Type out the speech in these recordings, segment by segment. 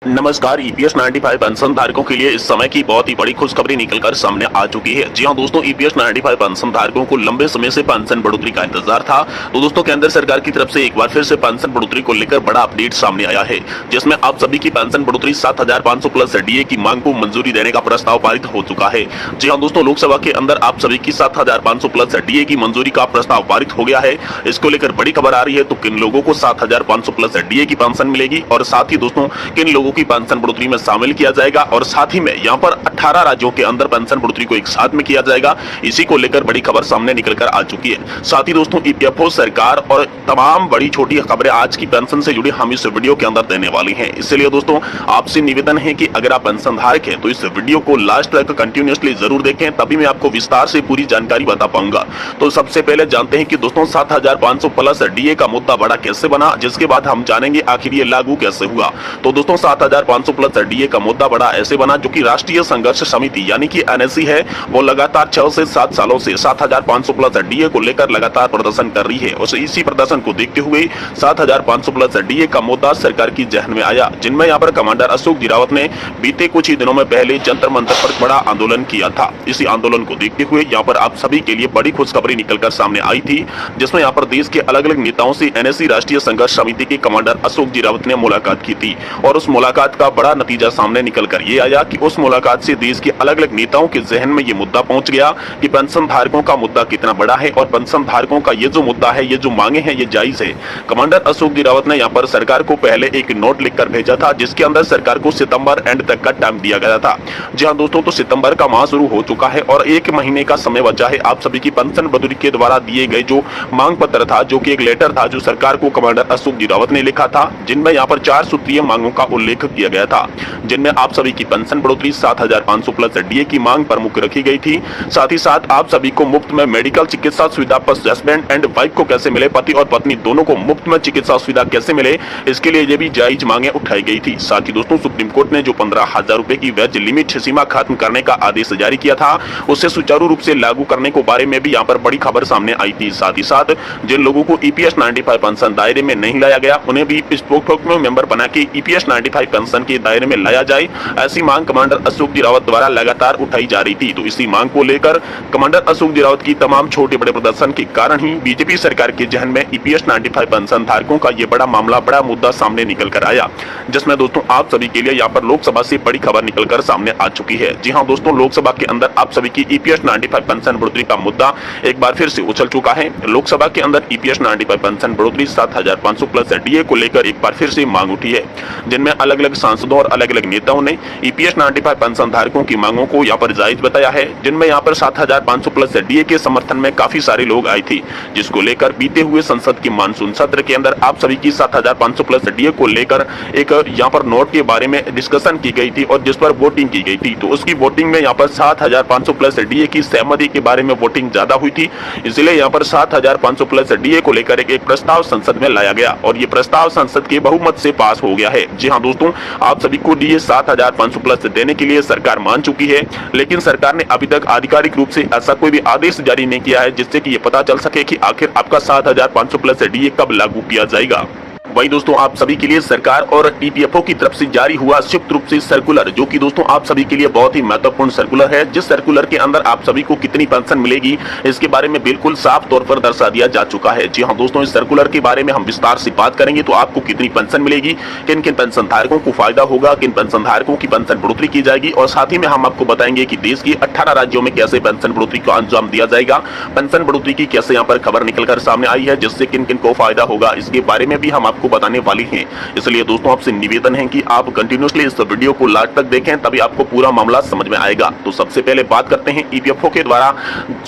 नमस्कार। EPS 95 pension धारकों के लिए इस समय की बहुत ही बड़ी खुशखबरी निकलकर सामने आ चुकी है। जी हां दोस्तों, ईपीएस 95 पेंशन धारकों को लंबे समय से पेंशन बढ़ोतरी का इंतजार था। तो दोस्तों, केंद्र सरकार की तरफ से एक बार फिर से पेंशन बढ़ोतरी को लेकर बड़ा अपडेट सामने आया है, जिसमें आप सभी की पेंशन बढ़ोतरी 7500 प्लस डीए की मांग को मंजूरी देने का प्रस्ताव पारित हो चुका है। जी हां दोस्तों, लोकसभा के अंदर आप सभी की 7500 प्लस डीए की मंजूरी का प्रस्ताव पारित हो गया है। इसको लेकर बड़ी खबर आ रही है। तो किन लोगों को 7500 प्लस डीए की पेंशन मिलेगी और साथ ही दोस्तों किन लोगों की पेंशन बढ़ोतरी में शामिल किया जाएगा और साथ ही में यहां पर 18 राज्यों के अंदर पेंशन बढ़ोतरी को एक साथ में किया जाएगा, इसी को लेकर बड़ी खबर सामने निकलकर आ चुकी है। साथ ही दोस्तों ईपीएफओ, सरकार और तमाम बड़ी छोटी खबरें आज की पेंशन से जुड़ी हम इस वीडियो के अंदर देने वाली हैं। इसलिए दोस्तों आपसे निवेदन है कि अगर आप पेंशन धारक हैं तो इस वीडियो को लास्ट तक कंटिन्यूअसली जरूर देखें, तभी मैं आपको विस्तार से पूरी जानकारी बता पाऊंगा। तो सबसे पहले जानते हैं कि दोस्तों 7500 प्लस डीए का मुद्दा बड़ा कैसे बना, जिसके बाद हम जानेंगे आखिर ये लागू कैसे हुआ। तो दोस्तों 7500 प्लस डीए का मुद्दा बड़ा ऐसे बना, जो कि राष्ट्रीय संघर्ष समिति यानी कि एनएससी है, वो लगातार 6 से 7 सालों से 7500 प्लस डीए को लेकर लगातार प्रदर्शन कर रही है। और इसी प्रदर्शन को देखते हुए 7500 प्लस डीए का मुद्दा सरकार की जहन में आया, जिनमें यहाँ पर कमांडर अशोक जी रावत ने बीते कुछ ही दिनों में पहले जंतर मंतर पर बड़ा आंदोलन किया था। इसी आंदोलन को देखते हुए यहाँ पर आप सभी के लिए बड़ी खुशखबरी निकलकर सामने आई थी, जिसमें यहाँ पर देश के अलग अलग नेताओं से एनएससी राष्ट्रीय संघर्ष समिति के कमांडर अशोक जी रावत ने मुलाकात की थी। और उस मुलाकात का बड़ा नतीजा सामने निकलकर ये आया कि उस मुलाकात से देश के अलग अलग नेताओं के जहन में ये मुद्दा पहुंच गया कि पेंशन धारकों का मुद्दा कितना बड़ा है और पेंशन धारकों का ये जो मुद्दा है, ये जो मांगे हैं, ये जायज है। कमांडर अशोक जी रावत ने यहाँ पर सरकार को पहले एक नोट लिखकर भेजा था, जिसके अंदर सरकार को सितंबर एंड तक का टाइम दिया गया था। जी हाँ दोस्तों, तो सितंबर का माह शुरू हो चुका है और 1 महीने का समय बचा है आप सभी की पेंशन बढ़ोतरी के द्वारा दिए गए जो मांग पत्र था, जो कि एक लेटर था जो सरकार को कमांडर अशोक जी रावत ने लिखा था, जिनमें यहाँ पर 4 सूत्रीय मांगों का उल्लेख किया गया था, जिनमें आप सभी की पेंशन बढ़ोतरी 7500 प्लस डीए की मांग प्रमुख रखी गई थी। साथ ही साथ आप सभी को मुफ्त में मेडिकल चिकित्सा सुविधा पर हस्बैंड एंड वाइफ को कैसे मिले, पति और पत्नी दोनों को मुफ्त में चिकित्सा सुविधा कैसे मिले, इसके लिए ये भी जायज मांगे उठाई गई थी। साथ ही दोस्तों सुप्रीम कोर्ट ने जो 15,000 रुपए की वेज लिमिट सीमा खत्म करने का आदेश जारी किया था, उसे सुचारू रूप से लागू करने को बारे में भी यहाँ पर बड़ी खबर सामने आई थी। साथ ही साथ जिन लोगों को ईपीएस 95 पेंशन दायरे में नहीं लाया गया, उन्हें भी इस प्रोटोकॉल मेंबर बना के ईपीएस 95 पेंशन के दायरे में लाया जाए, ऐसी मांग कमांडर अशोक जी रावत द्वारा लगातार उठाई जा रही थी। तो इसी मांग को लेकर कमांडर अशोक जी रावत की तमाम छोटे बड़े प्रदर्शन के कारण ही बीजेपी सरकार के जहन में ईपीएस 95 पेंशन धारकों का ये बड़ा मामला, बड़ा मुद्दा सामने निकल कर आया, जिसमें दोस्तों आप सभी के लिए यहाँ पर लोकसभा से बड़ी खबर निकलकर सामने आ चुकी है। जी हाँ दोस्तों, लोकसभा के अंदर आप सभी की ईपीएस 95 पेंशन बढ़ोतरी का मुद्दा एक बार फिर से उछल चुका है। लोकसभा के अंदर ईपीएस 95 पेंशन बढ़ोतरी 7500 प्लस डीए को लेकर एक बार फिर से मांग उठी है, जिनमें अलग अलग सांसदों और अलग अलग नेताओं ने ईपीएस 95 पेंशन धारकों की मांगों को यहाँ पर जायज बताया है, जिनमें यहाँ पर 7500 प्लस डीए के समर्थन में काफी सारे लोग आए थे, जिसको लेकर बीते हुए संसद की मानसून सत्र के अंदर आप सभी की 7500 प्लस डीए को लेकर एक यहाँ पर नोट के बारे में डिस्कशन की गई थी और जिस पर वोटिंग की गई थी। तो उसकी वोटिंग में यहाँ पर 7500 प्लस डीए की सहमति के बारे में वोटिंग ज्यादा हुई थी, इसलिए यहाँ पर 7500 प्लस डीए को लेकर एक प्रस्ताव संसद में लाया गया और ये प्रस्ताव संसद के बहुमत से पास हो गया है। जी हाँ दोस्तों, आप सभी को डीए 7500 प्लस देने के लिए सरकार मान चुकी है, लेकिन सरकार ने अभी तक आधिकारिक रूप से ऐसा कोई भी आदेश जारी नहीं किया है, जिससे कि ये पता चल सके कि आखिर आपका 7500 प्लस डीए कब लागू किया जाएगा। वही दोस्तों आप सभी के लिए सरकार और ईपीएफओ की तरफ से जारी हुआ संयुक्त रूप से सर्कुलर, जो कि दोस्तों आप सभी के लिए बहुत ही महत्वपूर्ण सर्कुलर है, जिस सर्कुलर के अंदर आप सभी को कितनी पेंशन मिलेगी इसके बारे में बिल्कुल साफ तौर पर दर्शा दिया जा चुका है। जी हाँ दोस्तों, इस सर्कुलर के बारे में हम विस्तार से बात करेंगे। तो आपको कितनी पेंशन मिलेगी, किन किन पेंशन धारकों को फायदा होगा, किन पेंशन धारकों की पेंशन बढ़ोतरी की जाएगी, और साथ ही में हम आपको बताएंगे कि देश की 18 राज्यों में कैसे पेंशन बढ़ोतरी को अंजाम दिया जाएगा, पेंशन बढ़ोतरी की कैसे यहाँ पर खबर निकलकर सामने आई है, जिससे किन किन को फायदा होगा, इसके बारे में भी हम आपको बताने वाले हैं। इसलिए दोस्तों आपसे निवेदन है कि आप कंटिन्यूअसली इस वीडियो को लास्ट तक देखें, तभी आपको पूरा मामला समझ में आएगा। तो सबसे पहले बात करते हैं ईपीएफओ के द्वारा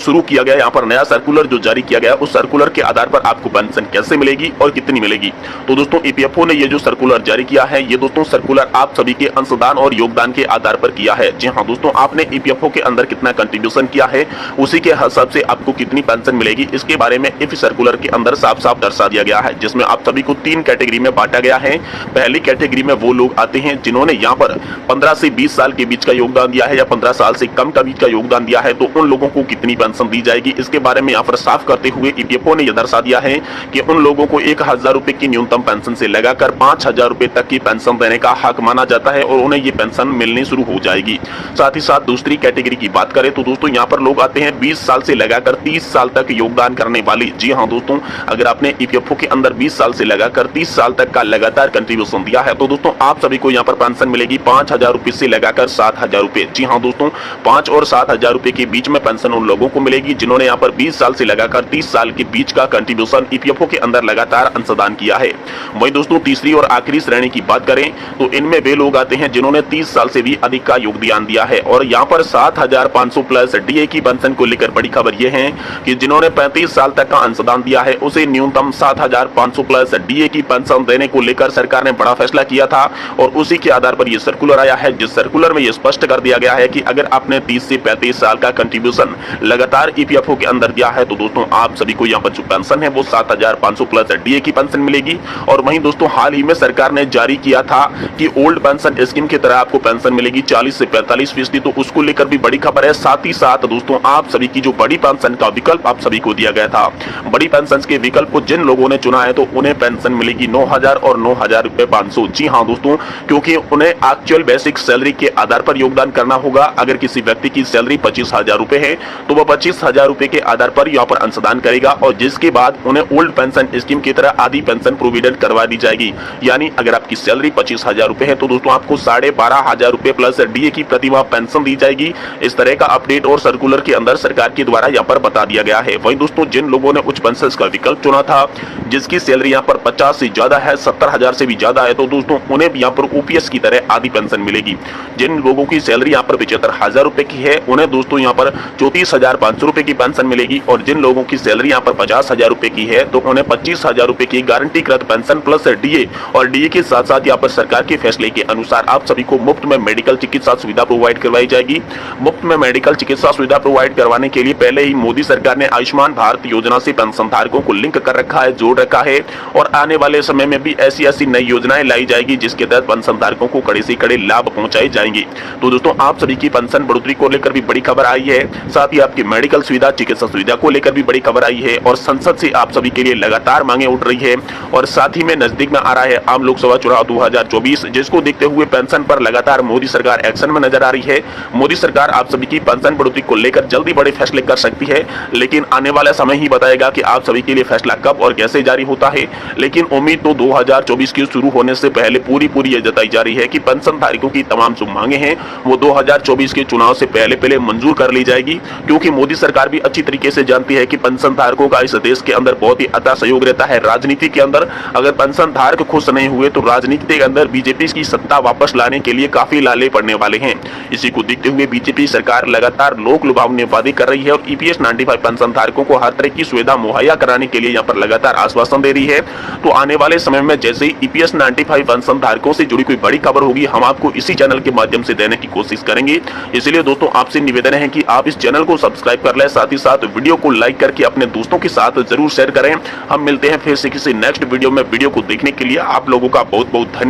शुरू किया गया यहाँ पर नया सर्कुलर जो जारी किया गया, उस सर्कुलर के आधार पर आपको पेंशन कैसे मिलेगी और कितनी मिलेगी। तो दोस्तों ईपीएफओ ने ये जो सर्कुलर जारी किया है, ये दोस्तों सर्कुलर आप सभी के अंशदान और योगदान के आधार पर किया है। जी हाँ दोस्तों, आपने ईपीएफओ के अंदर कितना कंट्रीब्यूशन किया है, उसी के हिसाब से आपको कितनी पेंशन मिलेगी, इसके बारे में इस सर्कुलर के अंदर साफ साफ दर्शा दिया गया है, जिसमें आप सभी को 3 तीन कैटेगरी में बांटा गया है। पहली कैटेगरी में वो लोग आते हैं जिन्होंने यहाँ पर 15 से 20 साल के बीच का योगदान दिया है या 15 साल से कम का बीच का योगदान दिया है, तो उन लोगों को कितनी पेंशन दी जाएगी, इसके बारे में यहाँ पर साफ करते हुए ईपीएफओ ने यह दर्शा दिया है कि उन लोगों को 1000 रुपए की न्यूनतम पेंशन से लगाकर 5000 रुपए तक की पेंशन देने का हक माना जाता है और उन्हें ये पेंशन मिलनी शुरू हो जाएगी। साथ ही साथ दूसरी कैटेगरी की बात करें तो दोस्तों यहाँ पर लोग आते हैं 20 साल से लगाकर 30 साल तक योगदान करने वाले। जी हाँ दोस्तों, अगर आपने ईपीएफओ के अंदर 20 साल से लगाकर 30 साल तक का लगातार कंट्रीब्यूशन दिया है तो दोस्तों आप सभी को यहाँ पर पेंशन मिलेगी 5000 रुपए से लगाकर 7000 रुपए। जी हाँ दोस्तों, 5 और 7000 रुपए के बीच में पेंशन उन लोगों को मिलेगी जिन्होंने यहाँ पर 20 साल से लगाकर 30 साल के बीच का कंट्रीब्यूशन ईपीएफओ के अंदर लगातार अंशदान किया है। वहीं दोस्तों तीसरी और आखिरी श्रेणी की बात करें तो इनमें वे लोग आते हैं जिन्होंने 30 साल से भी अधिक का योगदान दिया है और यहाँ पर 7500 प्लस डीए की पेंशन को लेकर बड़ी खबर यह है कि जिन्होंने 35 साल तक का अंशदान दिया है उसे न्यूनतम 7500 प्लस डीए की पेंशन देने को लेकर सरकार ने बड़ा फैसला किया था और उसी के आधार पर यह सर्कुलर आया है, जिस सर्कुलर में यह स्पष्ट कर दिया गया है कि अगर आपने 30 से 35 साल का कंट्रीब्यूशन लगातार ईपीएफओ के अंदर दिया है तो दोस्तों आप सभी को यहाँ पर जो पेंशन है वो 7500 प्लस डीए की पेंशन मिलेगी। और वहीं दोस्तों हाल ही में सरकार ने जारी किया था कि ओल्ड पेंशन स्कीम की तरह आपको पेंशन मिलेगी 40 से 45%, तो उसको लेकर भी बड़ी खबर है। साथ ही साथ दोस्तों आप सभी की जो बड़ी पेंशन का विकल्प आप सभी को दिया गया था, बड़ी पेंशन के विकल्प को जिन लोगों ने चुना है तो उन्हें पेंशन मिलेगी 9000 और 9000 रुपए 500। जी हाँ दोस्तों, क्योंकि उन्हें एक्चुअल बेसिक सैलरी के आधार पर योगदान करना होगा। अगर किसी व्यक्ति की सैलरी 25000 रुपए है तो वह 25000 रुपए के आधार पर यहाँ पर अंशदान करेगा और जिसके बाद उन्हें ओल्ड पेंशन स्कीम की तरह आधी पेंशन प्रोविडेंट करवा दी जाएगी। यानी अगर आपकी सैलरी 25000 रुपए है तो दोस्तों आपको 12500 रुपए प्लस डीए की प्रतिमाह पेंशन दी जाएगी। इस तरह का अपडेट और सर्कुलर के अंदर सरकार के द्वारा यहाँ पर बता दिया गया है। वहीं दोस्तों जिन लोगों ने उच्च पेंशन का विकल्प चुना था, जिसकी सैलरी यहाँ पर 50 से ज्यादा है, 70000 से भी ज्यादा है, तो दोस्तों उन्हें भी यहाँ पर ओपीएस की तरह आधी पेंशन मिलेगी। जिन लोगों की सैलरी यहाँ पर 75000 रुपए की है उन्हें दोस्तों यहाँ पर 34500 रुपए की पेंशन मिलेगी और जिन लोगों की सैलरी यहाँ पर 50000 रुपए की है तो उन्हें 25000 रुपए की गारंटीकृत पेंशन प्लस डीए और डीए के साथ साथ यहाँ पर सरकार के फैसले के अनुसार आप सभी को मुफ्त में मेडिकल चिकित्सा सुविधा प्रोवाइड करवाई जाएगी। मुफ्त में मेडिकल चिकित्सा सुविधा प्रोवाइड करवाने के लिए पहले ही मोदी सरकार ने आयुष्मान भारत योजना से पेंशन धारकों को लिंक कर रखा है, जोड़ रखा है और आने वाले समय में भी ऐसी नई योजनाएं लाई जाएगी जिसके तहत पेंशन धारकों को कड़े से कड़े लाभ पहुंचाए जाएंगे। तो दोस्तों आप सभी की पेंशन बढ़ोतरी को लेकर भी बड़ी खबर आई है, साथ ही आपकी मेडिकल सुविधा चिकित्सा सुविधा को लेकर भी बड़ी खबर आई है और संसद से आप सभी के लिए लगातार मांगे उठ रही है और साथ ही में नजदीक में आ रहा है आम लोकसभा चुनाव 2024, जिसको देखते हुए पेंशन पर लगातार मोदी सरकार एक्शन में नजर आ रही है। मोदी सरकार आप सभी की पेंशन बढ़ोतरी को लेकर जल्दी बड़े फैसले कर सकती है, लेकिन आने वाला समय ही बताएगा कि आप सभी के लिए फैसला कब और कैसे जारी होता है। लेकिन उम्मीद तो 2024 के शुरू होने से पहले पूरी ये जताई जा रही है कि पेंशन धारकों की तमाम जो मांगे हैं वो 2024 के चुनाव से पहले मंजूर कर ली जाएगी, क्योंकि मोदी सरकार भी अच्छी तरीके से जानती है कि पेंशन धारकों का इस देश के अंदर बहुत ही अता सहयोग रहता है। राजनीति के अंदर अगर पेंशन धारक खुश नहीं हुए तो राजनीति के अंदर बीजेपी की सत्ता वापस लाने के लिए काफी लाले पड़ने वाले हैं। इसी को देखते हुए बीजेपी सरकार लगातार लोक लुभावने वादे कर रही है और ईपीएस 95 पेंशन धारकों को हर तरह की सुविधा मुहैया कराने के लिए यहाँ पर लगातार आश्वासन दे रही है। तो आने वाले समय में जैसे ही ईपीएस 95 पेंशन धारकों से जुड़ी कोई बड़ी खबर होगी हम आपको इसी चैनल के माध्यम से देने की कोशिश करेंगे। इसलिए दोस्तों आपसे निवेदन है कि आप इस चैनल को सब्सक्राइब कर लें, साथ ही साथ वीडियो को लाइक करके अपने दोस्तों के साथ जरूर शेयर करें। हम मिलते हैं फिर से किसी नेक्स्ट वीडियो में। वीडियो को देखने के लिए आप लोगों का बहुत बहुत धन्यवाद।